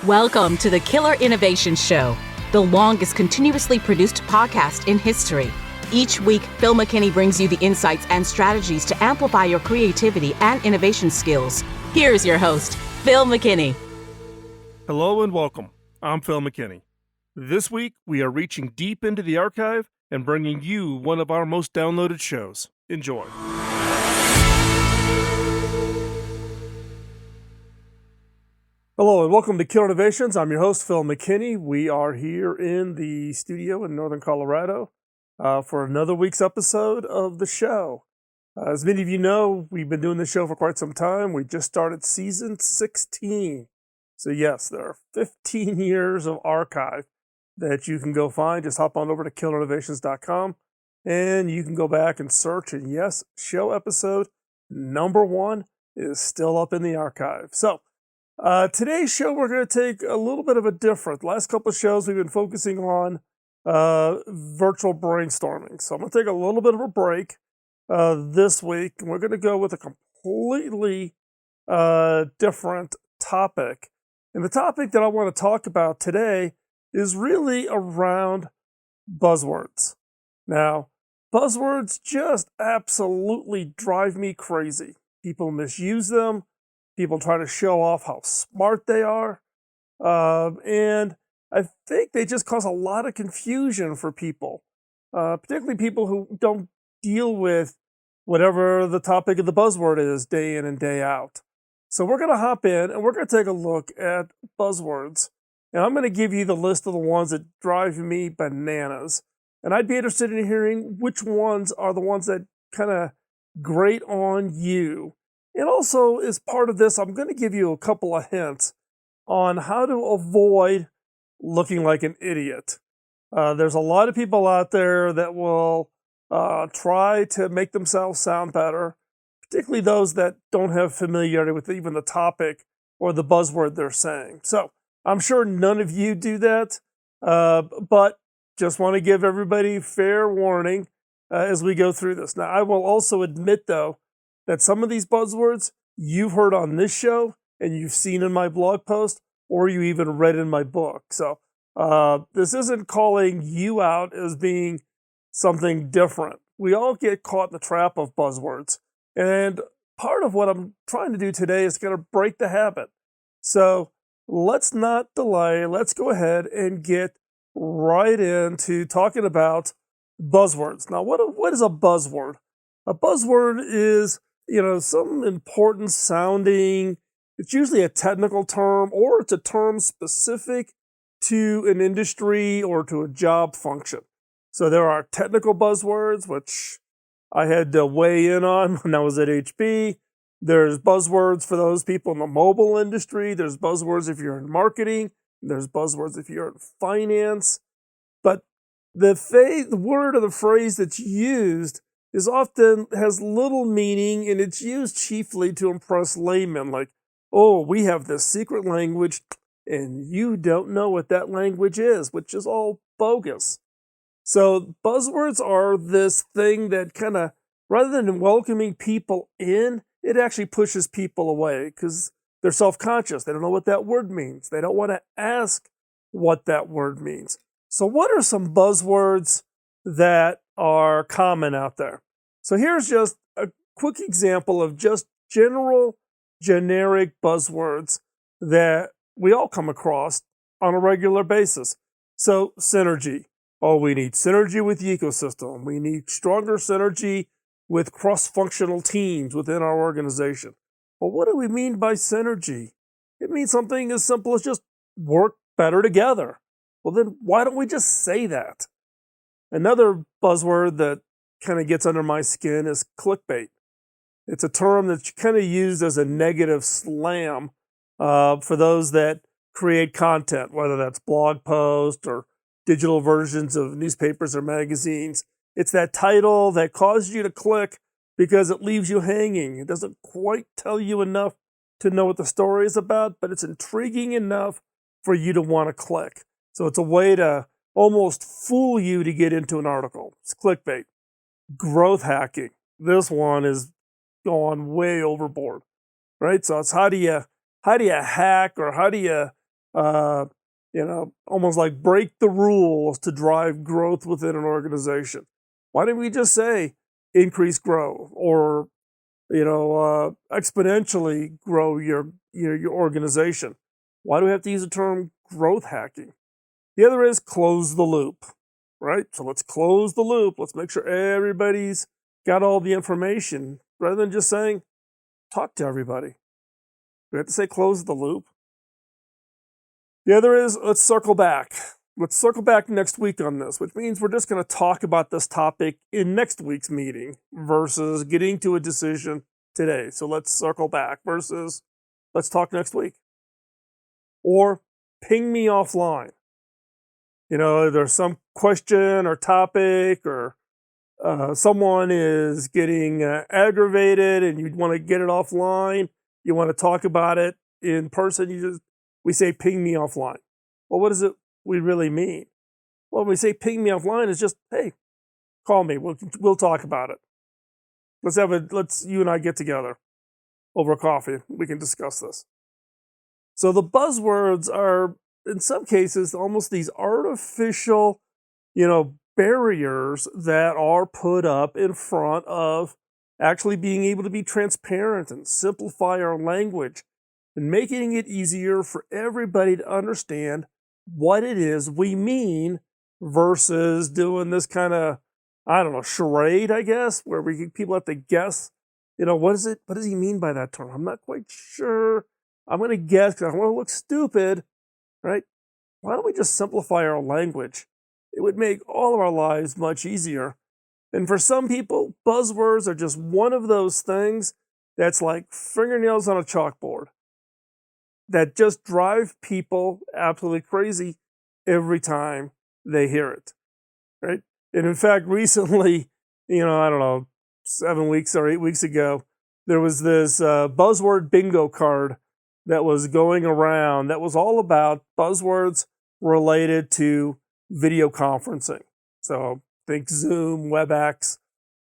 Welcome to the Killer Innovation Show, the longest continuously produced podcast in history. Each week, Phil McKinney brings you the insights and strategies to amplify your creativity and innovation skills. Here's your host, Phil McKinney. Hello and welcome. I'm Phil McKinney. This week, we are reaching deep into the archive and bringing you one of our most downloaded shows. Enjoy. Hello and welcome to Killer Innovations. I'm your host, Phil McKinney. We are here in the studio in Northern Colorado for another week's episode of the show. As many of you know, we've been doing this show for quite some time. We just started season 16. So yes, there are 15 years of archive that you can go find. Just hop on over to killerinnovations.com and you can go back and search. And yes, show episode number 1 is still up in the archive. So today's show, we're going to take a little bit of a different. Last couple of shows, we've been focusing on virtual brainstorming. So I'm going to take a little bit of a break this week, and we're going to go with a completely different topic. And the topic that I want to talk about today is really around buzzwords. Now, buzzwords just absolutely drive me crazy. People misuse them. People try to show off how smart they are. And I think they just cause a lot of confusion for people, particularly people who don't deal with whatever the topic of the buzzword is day in and day out. So we're going to hop in and we're going to take a look at buzzwords. And I'm going to give you the list of the ones that drive me bananas. And I'd be interested in hearing which ones are the ones that kind of grate on you. And also, as part of this, I'm going to give you a couple of hints on how to avoid looking like an idiot. There's a lot of people out there that will try to make themselves sound better, particularly those that don't have familiarity with even the topic or the buzzword they're saying. So I'm sure none of you do that, but just want to give everybody fair warning as we go through this. Now, I will also admit, though, that some of these buzzwords you've heard on this show and you've seen in my blog post or you even read in my book. So this isn't calling you out as being something different. We all get caught in the trap of buzzwords. And part of what I'm trying to do today is going to break the habit. So let's not delay. Let's go ahead and get right into talking about buzzwords. Now, what is a buzzword? A buzzword is some important sounding, it's usually a technical term or it's a term specific to an industry or to a job function. So there are technical buzzwords, which I had to weigh in on when I was at HB. There's buzzwords for those people in the mobile industry. There's buzzwords if you're in marketing. There's buzzwords if you're in finance. But the word or the phrase that's used is often has little meaning, and it's used chiefly to impress laymen, like, oh, we have this secret language, and you don't know what that language is, which is all bogus. So buzzwords are this thing that kind of, rather than welcoming people in, it actually pushes people away because they're self-conscious. They don't know what that word means. They don't want to ask what that word means. So what are some buzzwords that are common out there? So here's just a quick example of just general, generic buzzwords that we all come across on a regular basis. So synergy. Oh, we need synergy with the ecosystem. We need stronger synergy with cross-functional teams within our organization. Well, what do we mean by synergy? It means something as simple as just work better together. Well, then why don't we just say that? Another buzzword that kind of gets under my skin is clickbait. It's a term that's kind of used as a negative slam for those that create content, whether that's blog posts or digital versions of newspapers or magazines. It's that title that causes you to click because it leaves you hanging. It doesn't quite tell you enough to know what the story is about, but it's intriguing enough for you to want to click. So it's a way to almost fool you to get into an article. It's clickbait. Growth hacking. This one is gone way overboard, right? So it's how do you hack or how do you uh, almost like break the rules to drive growth within an organization. Why don't we just say increase growth or, exponentially grow your organization? Why do we have to use the term growth hacking? The other is close the loop, right? So let's close the loop. Let's make sure everybody's got all the information rather than just saying talk to everybody. We have to say close the loop. The other is let's circle back. Let's circle back next week on this, which means we're just going to talk about this topic in next week's meeting versus getting to a decision today. So let's circle back versus let's talk next week. Or ping me offline. There's some question or topic or someone is getting aggravated and you want to get it offline. You want to talk about it in person. We say ping me offline. Well, what does it we really mean? Well, when we say ping me offline, it's just, hey, call me. We'll talk about it. Let's you and I get together over coffee. We can discuss this. So the buzzwords are, in some cases, almost these artificial, barriers that are put up in front of actually being able to be transparent and simplify our language and making it easier for everybody to understand what it is we mean versus doing this kind of, charade, I guess, where people have to guess, what is it? What does he mean by that term? I'm not quite sure. I'm going to guess because I want to look stupid, right? Why don't we just simplify our language? It would make all of our lives much easier. And for some people, buzzwords are just one of those things that's like fingernails on a chalkboard that just drive people absolutely crazy every time they hear it, right? And in fact, recently, 7 weeks or 8 weeks ago, there was this buzzword bingo card that was going around that was all about buzzwords related to video conferencing. So think Zoom, WebEx,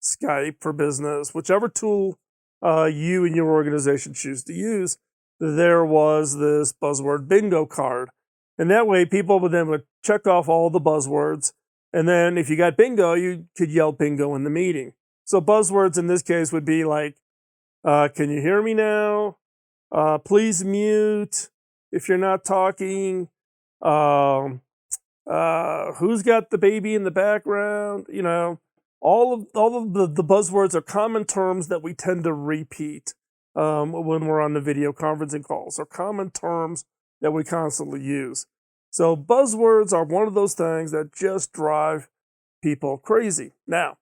Skype for business, whichever tool you and your organization choose to use, there was this buzzword bingo card. And that way people would then check off all the buzzwords. And then if you got bingo, you could yell bingo in the meeting. So buzzwords in this case would be like, can you hear me now? Please mute if you're not talking. Who's got the baby in the background? All of the buzzwords are common terms that we tend to repeat when we're on the video conferencing calls, or common terms that we constantly use. So buzzwords are one of those things that just drive people crazy. Now,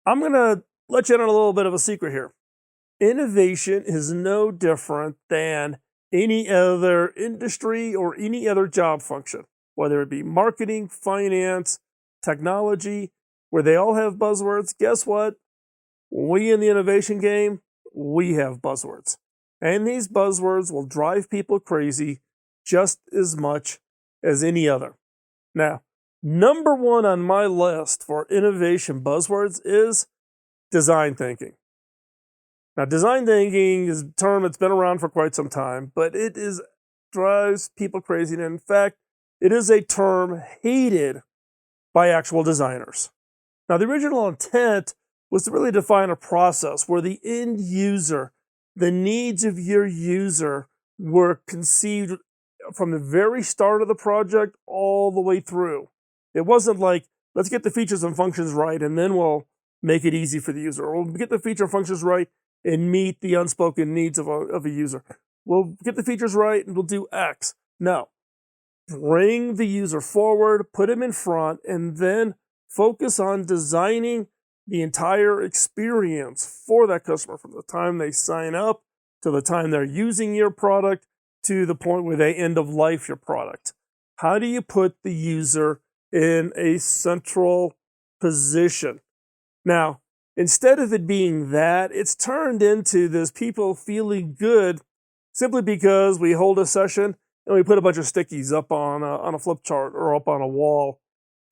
I'm going to let you in on a little bit of a secret here. Innovation is no different than any other industry or any other job function, whether it be marketing, finance, technology, where they all have buzzwords. Guess what? We in the innovation game, we have buzzwords. And these buzzwords will drive people crazy just as much as any other. Now, number one on my list for innovation buzzwords is design thinking. Now, design thinking is a term that's been around for quite some time, but it drives people crazy. And in fact, it is a term hated by actual designers. Now, the original intent was to really define a process where the end user, the needs of your user, were conceived from the very start of the project all the way through. It wasn't like, let's get the features and functions right, and then we'll make it easy for the user. Or we'll get the feature and functions right and meet the unspoken needs of a user. We'll get the features right and we'll do X. No. Bring the user forward, put him in front, and then focus on designing the entire experience for that customer from the time they sign up to the time they're using your product to the point where they end of life your product. How do you put the user in a central position? Now, instead of it being that, it's turned into this people feeling good simply because we hold a session and we put a bunch of stickies up on a flip chart or up on a wall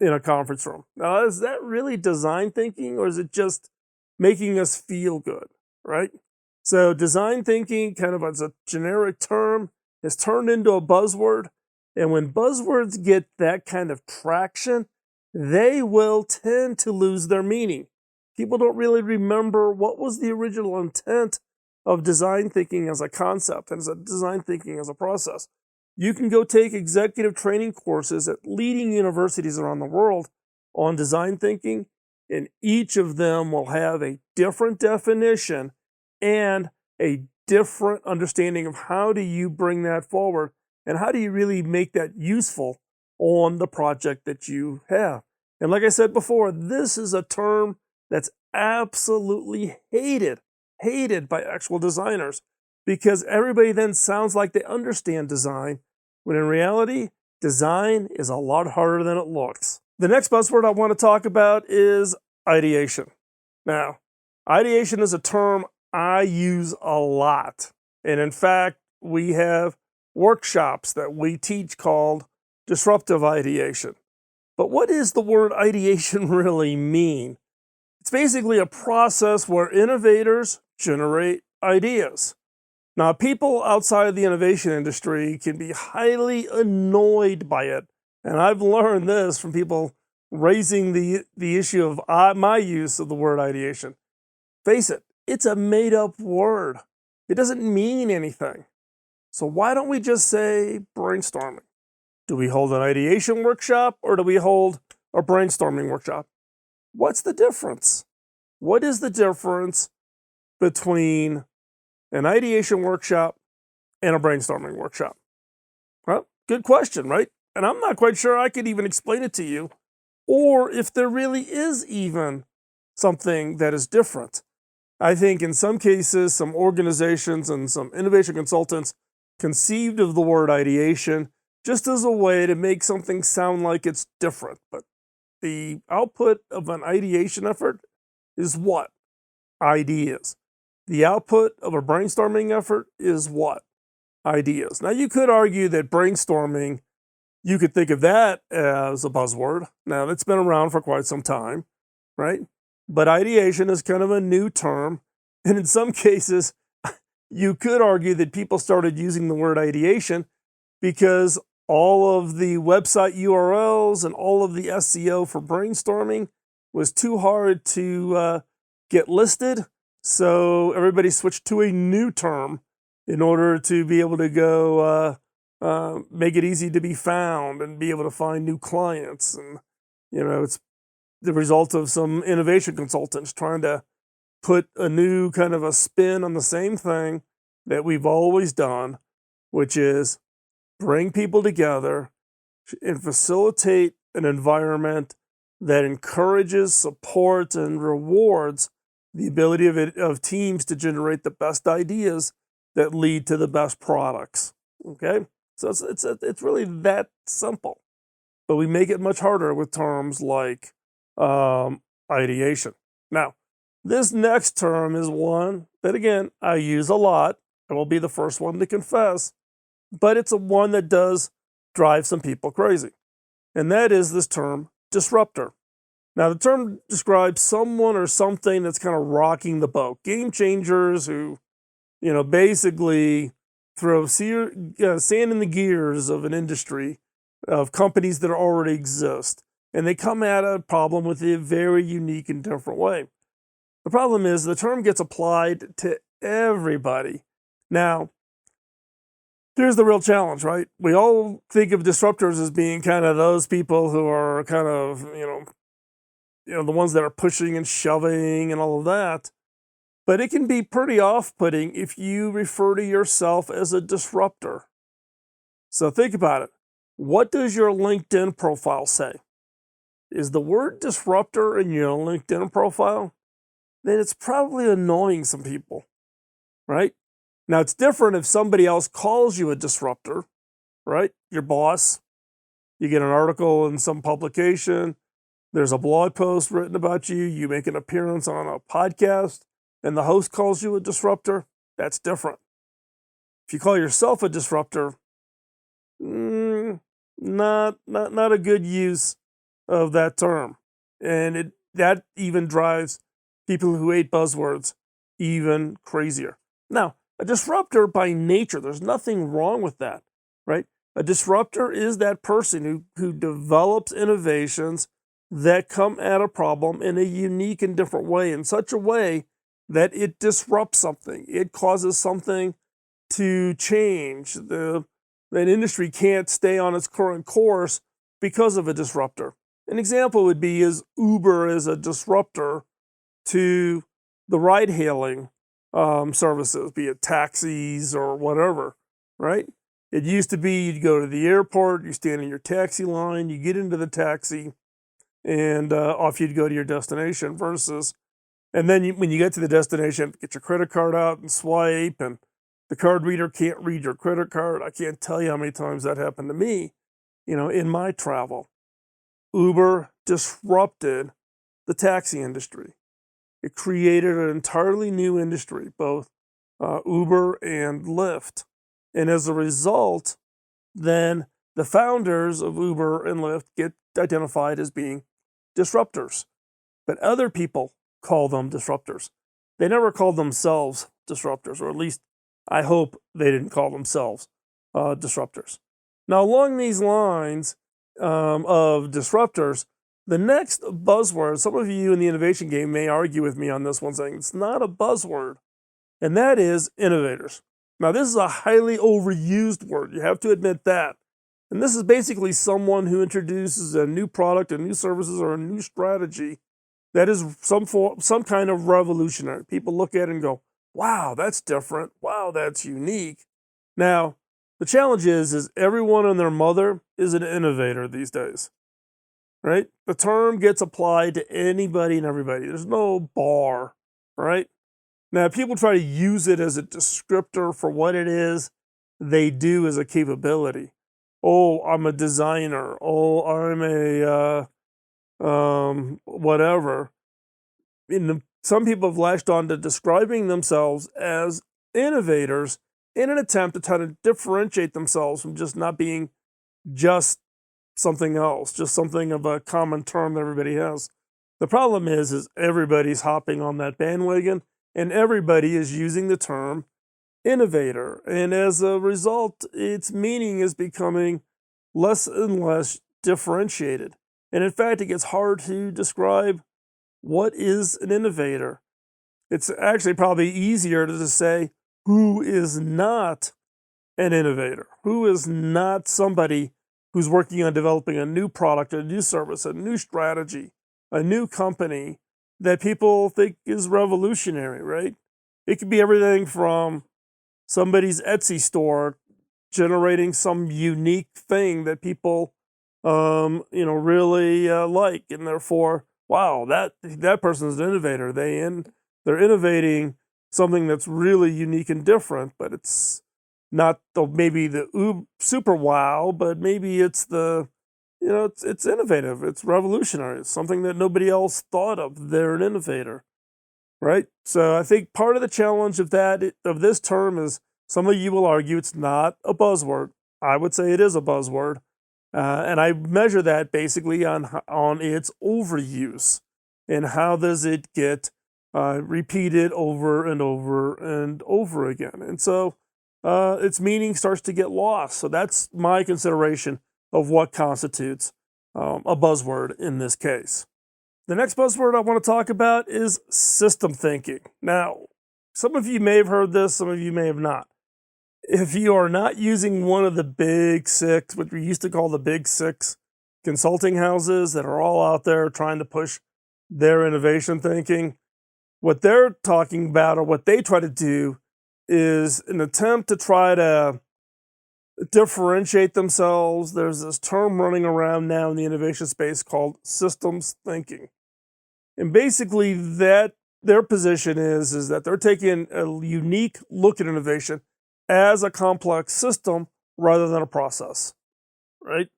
in a conference room. Now, is that really design thinking, or is it just making us feel good, right? So design thinking, kind of as a generic term, is turned into a buzzword. And when buzzwords get that kind of traction, they will tend to lose their meaning. People don't really remember what was the original intent of design thinking as a concept and as a design thinking as a process. You can go take executive training courses at leading universities around the world on design thinking, and each of them will have a different definition and a different understanding of how do you bring that forward and how do you really make that useful on the project that you have. And like I said before, this is a term that's absolutely hated by actual designers, because everybody then sounds like they understand design, when in reality, design is a lot harder than it looks. The next buzzword I want to talk about is ideation. Now, ideation is a term I use a lot. And in fact, we have workshops that we teach called disruptive ideation. But what does the word ideation really mean? It's basically a process where innovators generate ideas. Now, people outside of the innovation industry can be highly annoyed by it. And I've learned this from people raising the issue of my use of the word ideation. Face it, it's a made-up word. It doesn't mean anything. So why don't we just say brainstorming? Do we hold an ideation workshop or do we hold a brainstorming workshop? What's the difference? What is the difference between an ideation workshop and a brainstorming workshop? Well, good question, right? And I'm not quite sure I could even explain it to you, or if there really is even something that is different. I think in some cases, some organizations and some innovation consultants conceived of the word ideation just as a way to make something sound like it's different. But the output of an ideation effort is what? Ideas. The output of a brainstorming effort is what? Ideas. Now, you could argue that brainstorming, you could think of that as a buzzword. Now, that's been around for quite some time, right? But ideation is kind of a new term. And in some cases, you could argue that people started using the word ideation because all of the website URLs and all of the SEO for brainstorming was too hard to get listed. So everybody switched to a new term in order to be able to go make it easy to be found and be able to find new clients. And, it's the result of some innovation consultants trying to put a new kind of a spin on the same thing that we've always done, which is bring people together and facilitate an environment that encourages, supports, and rewards the ability of teams to generate the best ideas that lead to the best products. Okay, so it's really that simple, but we make it much harder with terms like ideation. Now, this next term is one that, again, I use a lot. I will be the first one to confess, but it's a one that does drive some people crazy, and that is this term disruptor. Now, the term describes someone or something that's kind of rocking the boat. Game changers who, basically throw sand in the gears of an industry, of companies that already exist. And they come at a problem with a very unique and different way. The problem is the term gets applied to everybody. Now, here's the real challenge, right? We all think of disruptors as being kind of those people who are kind of, the ones that are pushing and shoving and all of that. But it can be pretty off-putting if you refer to yourself as a disruptor. So think about it. What does your LinkedIn profile say? Is the word disruptor in your LinkedIn profile? Then it's probably annoying some people, right? Now, it's different if somebody else calls you a disruptor, right? Your boss, you get an article in some publication, there's a blog post written about you, you make an appearance on a podcast, and the host calls you a disruptor. That's different. If you call yourself a disruptor, not a good use of that term. And that even drives people who hate buzzwords even crazier. Now, A disruptor by nature, there's nothing wrong with that, right? A disruptor is that person who develops innovations that come at a problem in a unique and different way, in such a way that it disrupts something. It causes something to change. That industry can't stay on its current course because of a disruptor. An example would be is Uber is a disruptor to the ride-hailing services, be it taxis or whatever, right? It used to be you'd go to the airport, you stand in your taxi line, you get into the taxi, and off you'd go to your destination versus, and then when you get to the destination, get your credit card out and swipe, and the card reader can't read your credit card. I can't tell you how many times that happened to me, in my travel. Uber disrupted the taxi industry. It created an entirely new industry, both Uber and Lyft. And as a result, then the founders of Uber and Lyft get identified as being disruptors. But other people call them disruptors. They never called themselves disruptors, or at least I hope they didn't call themselves disruptors. Now, along these lines of disruptors, the next buzzword, some of you in the innovation game may argue with me on this one, saying it's not a buzzword, and that is innovators. Now, this is a highly overused word. You have to admit that. And this is basically someone who introduces a new product, a new services, or a new strategy that is some kind of revolutionary. People look at it and go, wow, that's different. Wow, that's unique. Now, the challenge is everyone and their mother is an innovator these days, right? The term gets applied to anybody and everybody. There's no bar, right? Now, people try to use it as a descriptor for what it is they do as a capability. Oh, I'm a designer. Oh, I'm a whatever. Some people have latched on to describing themselves as innovators in an attempt to try to differentiate themselves from just not being just something else, just something of a common term that everybody has. The problem is everybody's hopping on that bandwagon, and everybody is using the term innovator. And as a result, its meaning is becoming less and less differentiated. And in fact, it gets hard to describe what is an innovator. It's actually probably easier to just say who is not an innovator, who is not somebody who's working on developing a new product, a new service, a new strategy, a new company that people think is revolutionary, right? It could be everything from somebody's Etsy store generating some unique thing that people, really like, and therefore, wow, that person's an innovator. They're innovating something that's really unique and different, but it's not maybe the super wow, but maybe it's it's innovative, it's revolutionary, it's something that nobody else thought of. They're an innovator, right? So I think part of the challenge of this term is some of you will argue it's not a buzzword. I would say it is a buzzword, and I measure that basically on its overuse and how does it get repeated over and over and over again, and so its meaning starts to get lost. So that's my consideration of what constitutes a buzzword in this case. The next buzzword I want to talk about is system thinking. Now, some of you may have heard this, some of you may have not. If you are not using one of the big six, what we used to call the big six consulting houses that are all out there trying to push their innovation thinking, what they're talking about or what they try to do is an attempt to try to differentiate themselves. There's this term running around now in the innovation space called systems thinking. And basically that their position is that they're taking a unique look at innovation as a complex system rather than a process, right?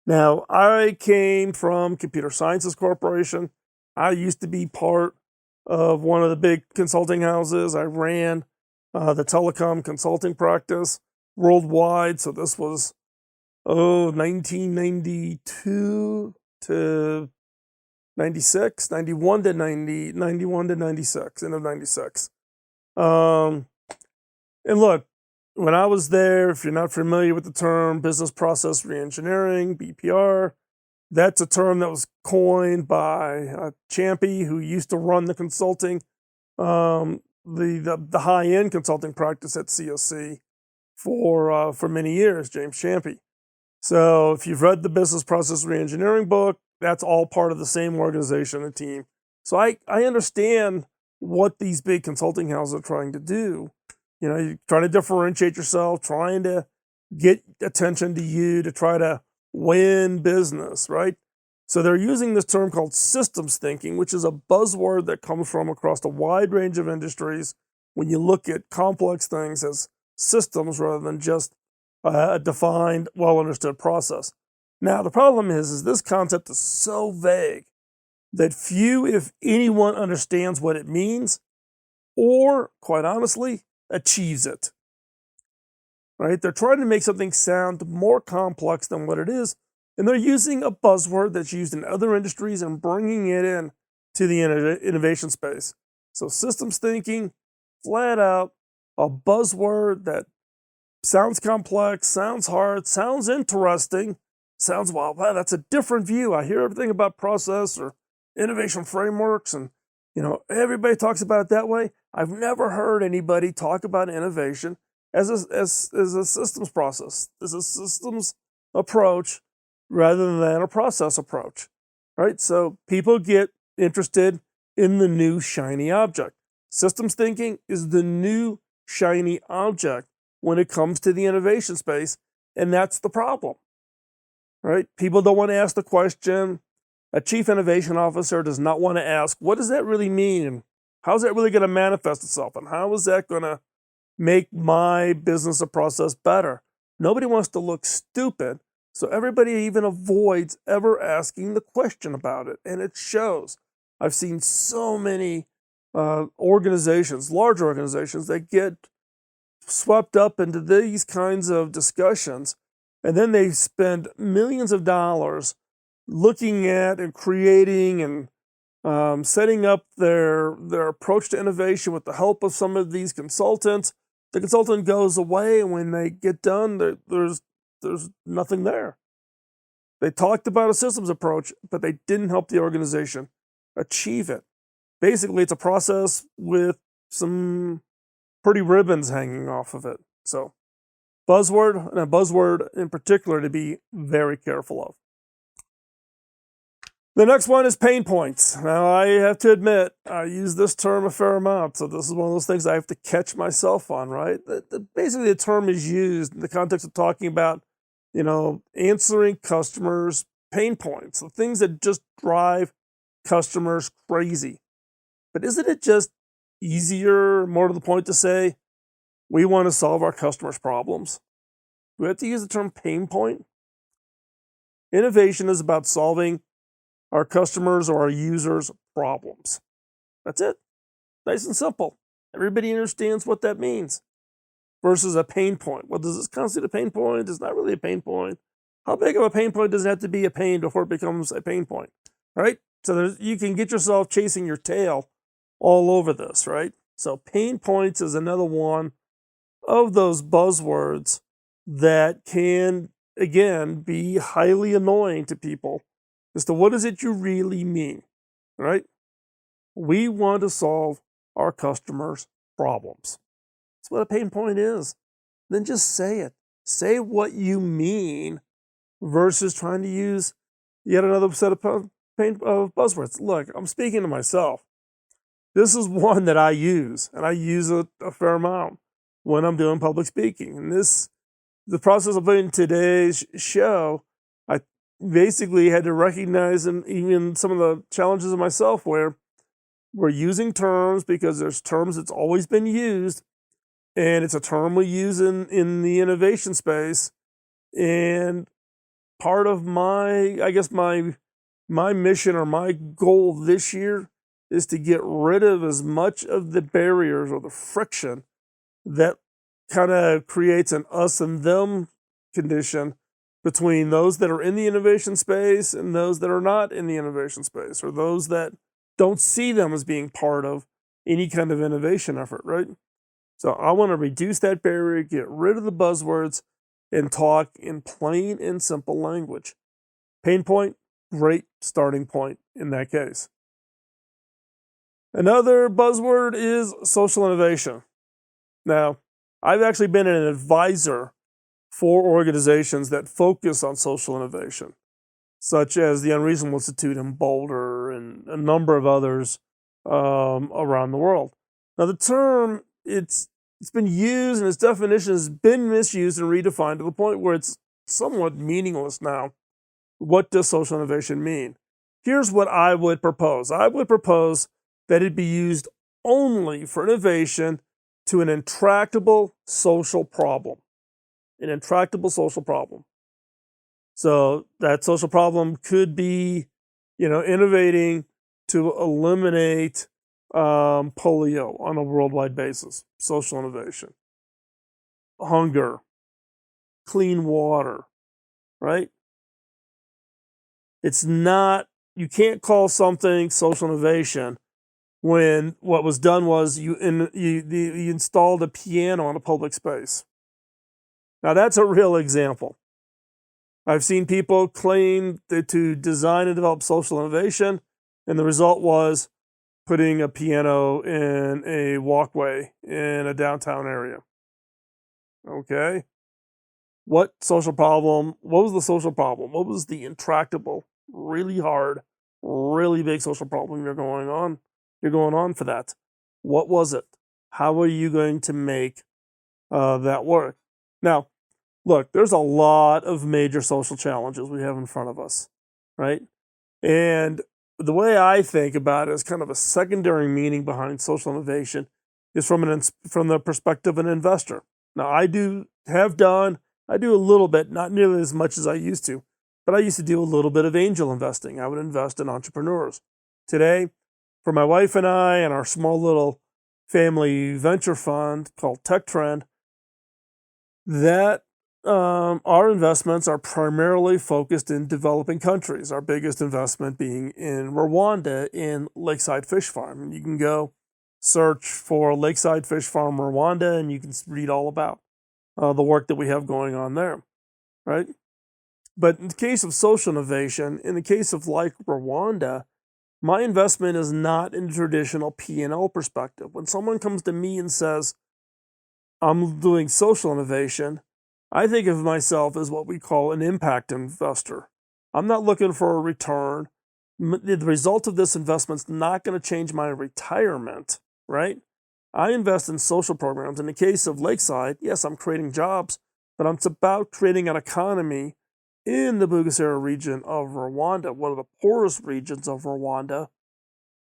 Now, I came from Computer Sciences Corporation. I used to be part of one of the big consulting houses. I ran the telecom consulting practice worldwide. So this was, 1992 to 96, 91 to 96, end of 96. And look, when I was there, if you're not familiar with the term business process reengineering, BPR, that's a term that was coined by Champy, who used to run the consulting, the high-end consulting practice at COC for many years, James Champy. So if you've read the business process reengineering book, that's all part of the same organization and team. So I understand what these big consulting houses are trying to do. You know, you're trying to differentiate yourself, trying to get attention to you to try to win business, right? So they're using this term called systems thinking, which is a buzzword that comes from across a wide range of industries when you look at complex things as systems rather than just a defined, well-understood process. Now, the problem is this concept is so vague that few, if anyone, understands what it means or, quite honestly, achieves it. Right? They're trying to make something sound more complex than what it is, and they're using a buzzword that's used in other industries and bringing it in to the innovation space. So systems thinking, flat out, a buzzword that sounds complex, sounds hard, sounds interesting, sounds, wow, that's a different view. I hear everything about process or innovation frameworks, and everybody talks about it that way. I've never heard anybody talk about innovation as a systems process, as a systems approach rather than a process approach, right? So people get interested in the new shiny object. Systems thinking is the new shiny object when it comes to the innovation space, and that's the problem, right? People don't want to ask the question. A chief innovation officer does not want to ask, what does that really mean? And how's that really going to manifest itself? And how is that going to make my business or process better? Nobody wants to look stupid, so everybody even avoids ever asking the question about it, and it shows. I've seen so many organizations, large organizations, that get swept up into these kinds of discussions, and then they spend millions of dollars looking at and creating and setting up their approach to innovation with the help of some of these consultants. The consultant goes away, and when they get done, there's nothing there. They talked about a systems approach, but they didn't help the organization achieve it. Basically, it's a process with some pretty ribbons hanging off of it. So, buzzword, and a buzzword in particular to be very careful of. The next one is pain points. Now, I have to admit, I use this term a fair amount, so this is one of those things I have to catch myself on, right? Basically, the term is used in the context of talking about, answering customers' pain points, the things that just drive customers crazy. But isn't it just easier, more to the point, to say, we want to solve our customers' problems? Do we have to use the term pain point? Innovation is about solving our customers or our users' problems. That's it. Nice and simple. Everybody understands what that means. Versus a pain point. Well, does this constitute a pain point? It's not really a pain point. How big of a pain point does it have to be a pain before it becomes a pain point? Right? So you can get yourself chasing your tail all over this, right? So pain points is another one of those buzzwords that can, again, be highly annoying to people as to what is it you really mean, right? We want to solve our customers' problems. That's what a pain point is. Then just say it. Say what you mean versus trying to use yet another set of buzzwords. Look, I'm speaking to myself. This is one that I use, and I use it a fair amount when I'm doing public speaking. And the process of putting today's show, I basically had to recognize, and even some of the challenges of myself, where we're using terms because there's terms that's always been used, and it's a term we use in the innovation space. And part of my mission or my goal this year is to get rid of as much of the barriers or the friction that kind of creates an us and them condition between those that are in the innovation space and those that are not in the innovation space, or those that don't see them as being part of any kind of innovation effort, right? So I want to reduce that barrier, get rid of the buzzwords, and talk in plain and simple language. Pain point, great starting point in that case. Another buzzword is social innovation. Now, I've actually been an advisor for organizations that focus on social innovation, such as the Unreasonable Institute in Boulder and a number of others around the world. Now, the term, it's been used and its definition has been misused and redefined to the point where it's somewhat meaningless now. What does social innovation mean? Here's what I would propose. I would propose that it be used only for innovation to an intractable social problem. An intractable social problem. So that social problem could be, innovating to eliminate polio on a worldwide basis. Social innovation. Hunger. Clean water. Right? It's not, you can't call something social innovation when what was done was you installed a piano on a public space. Now, that's a real example. I've seen people claim to design and develop social innovation, and the result was putting a piano in a walkway in a downtown area. Okay? What social problem? What was the social problem? What was the intractable, really hard, really big social problem you're going on for that? What was it? How are you going to make that work? Now, look, there's a lot of major social challenges we have in front of us, right? And the way I think about it is kind of a secondary meaning behind social innovation is from the perspective of an investor. Now, I do a little bit, not nearly as much as I used to, but I used to do a little bit of angel investing. I would invest in entrepreneurs. Today, for my wife and I and our small little family venture fund called Tech Trend, that our investments are primarily focused in developing countries. Our biggest investment being in Rwanda in Lakeside Fish Farm. And you can go search for Lakeside Fish Farm Rwanda and you can read all about the work that we have going on there, right? But in the case of social innovation, in the case of like Rwanda, my investment is not in the traditional P&L perspective. When someone comes to me and says, I'm doing social innovation, I think of myself as what we call an impact investor. I'm not looking for a return. The result of this investment is not going to change my retirement, right? I invest in social programs. In the case of Lakeside, yes, I'm creating jobs, but it's about creating an economy in the Bugesera region of Rwanda, one of the poorest regions of Rwanda,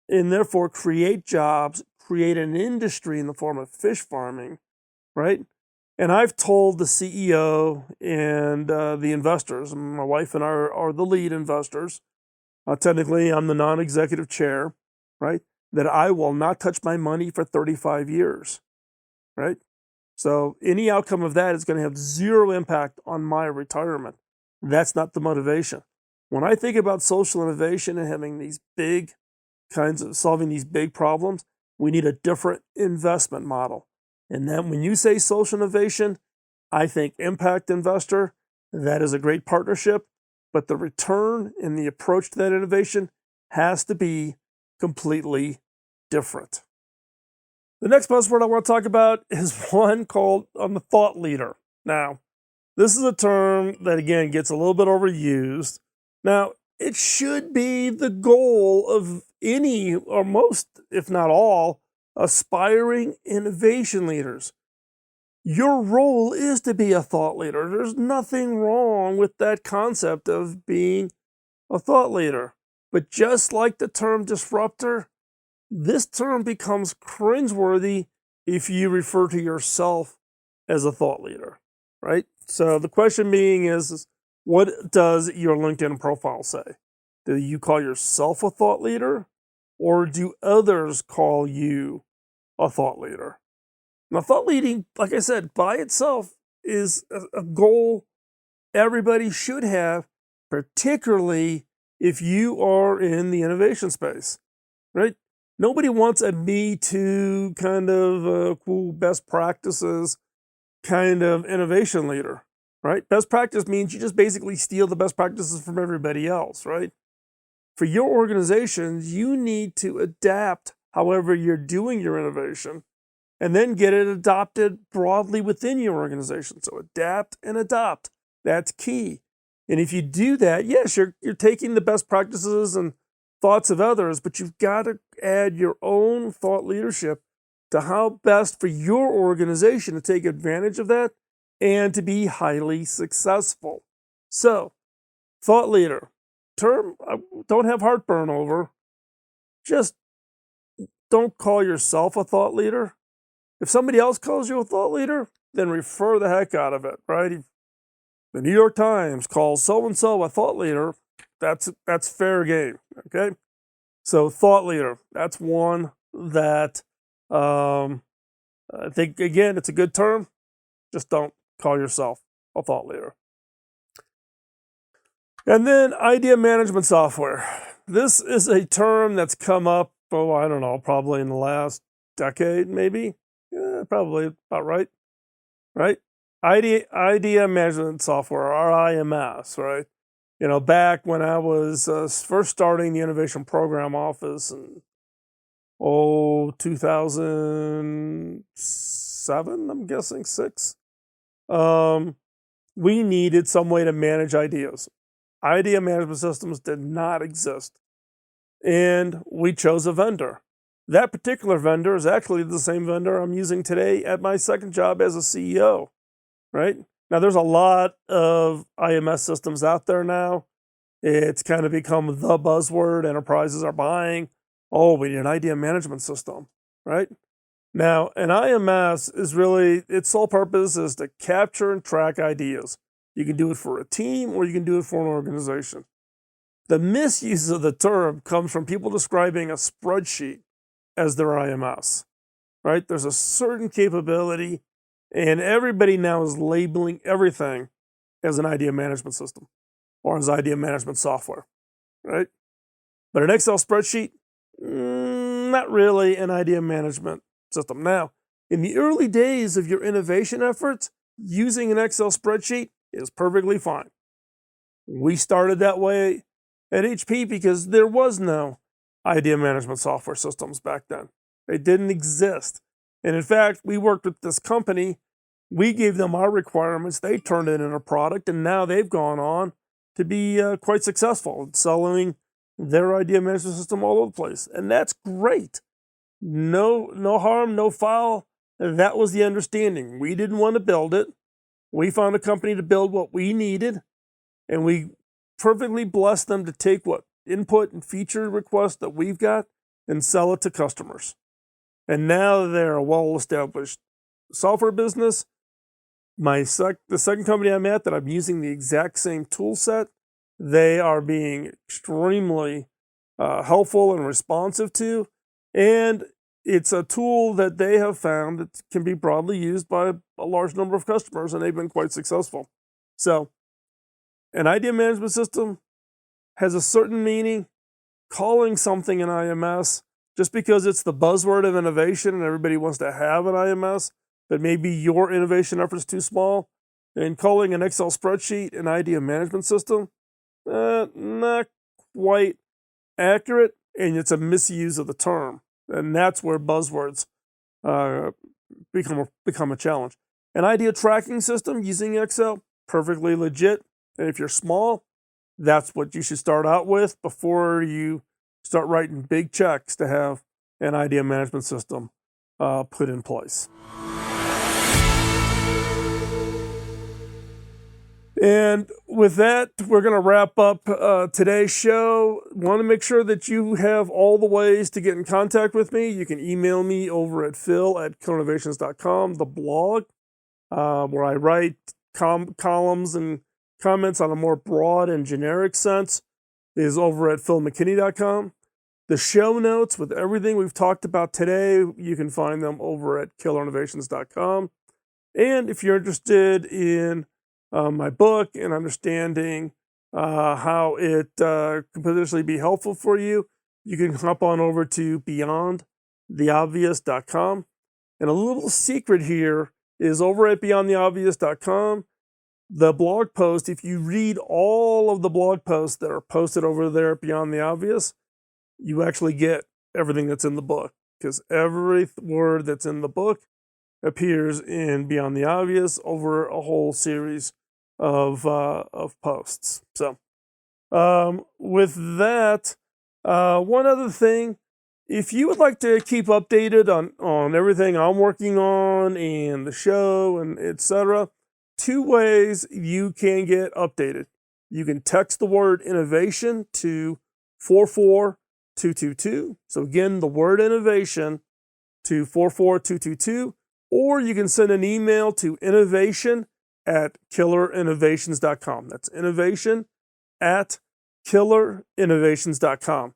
and therefore create jobs, create an industry in the form of fish farming, right? And I've told the CEO and the investors, and my wife and I are the lead investors. Technically, I'm the non-executive chair, right? That I will not touch my money for 35 years, right? So any outcome of that is going to have zero impact on my retirement. That's not the motivation. When I think about social innovation and having these big kinds of solving these big problems, we need a different investment model. And then when you say social innovation, I think impact investor, that is a great partnership, but the return and the approach to that innovation has to be completely different. The next buzzword I want to talk about is one called I'm a thought leader. Now, this is a term that, again, gets a little bit overused. Now, it should be the goal of any or most, if not all, aspiring innovation leaders. Your role is to be a thought leader. There's nothing wrong with that concept of being a thought leader. But just like the term disruptor, this term becomes cringeworthy if you refer to yourself as a thought leader, right? So the question being is what does your LinkedIn profile say? Do you call yourself a thought leader, or do others call you a thought leader? Now, thought leading, like I said, by itself is a goal everybody should have, particularly if you are in the innovation space, right? Nobody wants a me too kind of cool best practices kind of innovation leader, right? Best practice means you just basically steal the best practices from everybody else, right? For your organizations, you need to adapt however you're doing your innovation and then get it adopted broadly within your organization. So adapt and adopt. That's key. And if you do that, yes, you're taking the best practices and thoughts of others, but you've got to add your own thought leadership to how best for your organization to take advantage of that and to be highly successful. So, thought leader, term I don't have heartburn over. Just don't call yourself a thought leader. If somebody else calls you a thought leader, then refer the heck out of it, right? If the New York Times calls so-and-so a thought leader, that's fair game, okay? So thought leader, that's one that I think, again, it's a good term. Just don't call yourself a thought leader. And then idea management software. This is a term that's come up, I don't know, probably in the last decade, maybe. Yeah, probably about right. Right? Idea management software, or IMS, right? You know, back when I was first starting the innovation program office in 2007, I'm guessing, 6. We needed some way to manage ideas. Idea management systems did not exist. And we chose a vendor. That particular vendor is actually the same vendor I'm using today at my second job as a CEO, right? Now, there's a lot of IMS systems out there now. It's kind of become the buzzword. Enterprises are buying. Oh, we need an idea management system, right? Now, an IMS is really, its sole purpose is to capture and track ideas. You can do it for a team or you can do it for an organization. The misuse of the term comes from people describing a spreadsheet as their IMS, right? There's a certain capability, and everybody now is labeling everything as an idea management system or as idea management software, right? But an Excel spreadsheet, not really an idea management system. Now, in the early days of your innovation efforts, using an Excel spreadsheet is perfectly fine. We started that way at HP because there was no idea management software systems back then. They didn't exist. And in fact, we worked with this company. We gave them our requirements. They turned it into a product, and now they've gone on to be quite successful in selling their idea management system all over the place. And that's great. No harm, no foul. That was the understanding. We didn't want to build it. We found a company to build what we needed, and we perfectly blessed them to take what input and feature requests that we've got and sell it to customers. And now they're a well-established software business. The second company I'm at that I'm using the exact same tool set, they are being extremely helpful and responsive to. And it's a tool that they have found that can be broadly used by a large number of customers, and they've been quite successful. So an idea management system has a certain meaning. Calling something an IMS just because it's the buzzword of innovation and everybody wants to have an IMS, but maybe your innovation effort is too small, and calling an Excel spreadsheet an idea management system, not quite accurate, and it's a misuse of the term. And that's where buzzwords become a challenge. An idea tracking system using Excel, perfectly legit. And if you're small, that's what you should start out with before you start writing big checks to have an idea management system put in place. And with that, we're going to wrap up today's show. Want to make sure that you have all the ways to get in contact with me. You can email me over at phil@killinnovations.com, the blog, where I write columns and comments on a more broad and generic sense, is over at philmckinney.com. The show notes with everything we've talked about today, you can find them over at killinnovations.com. And if you're interested in my book and understanding how it could potentially be helpful for you, you can hop on over to beyondtheobvious.com. And a little secret here is over at beyondtheobvious.com, the blog post, if you read all of the blog posts that are posted over there at Beyond the Obvious, you actually get everything that's in the book, because every word that's in the book appears in Beyond the Obvious over a whole series of posts. So with that, one other thing, if you would like to keep updated on everything I'm working on and the show and etc., 2 ways you can get updated. You can text the word innovation to 44222. So again, the word innovation to 44222, or you can send an email to innovation@killerinnovations.com. That's innovation@killerinnovations.com.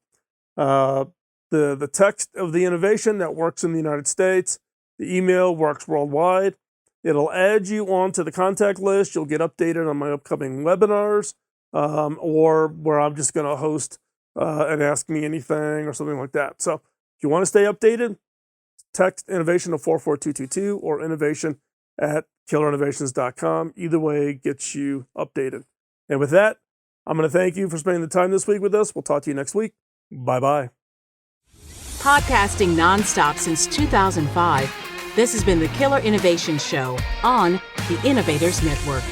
The text of the innovation, that works in the United States. The email works worldwide. It'll add you onto the contact list. You'll get updated on my upcoming webinars, or where I'm just going to host and ask me anything or something like that. So if you want to stay updated, text innovation to 44222 or innovation@killerinnovations.com. Either way gets you updated. And with that, I'm going to thank you for spending the time this week with us. We'll talk to you next week. Bye-bye. Podcasting nonstop since 2005, this has been the Killer Innovation Show on the Innovators Network.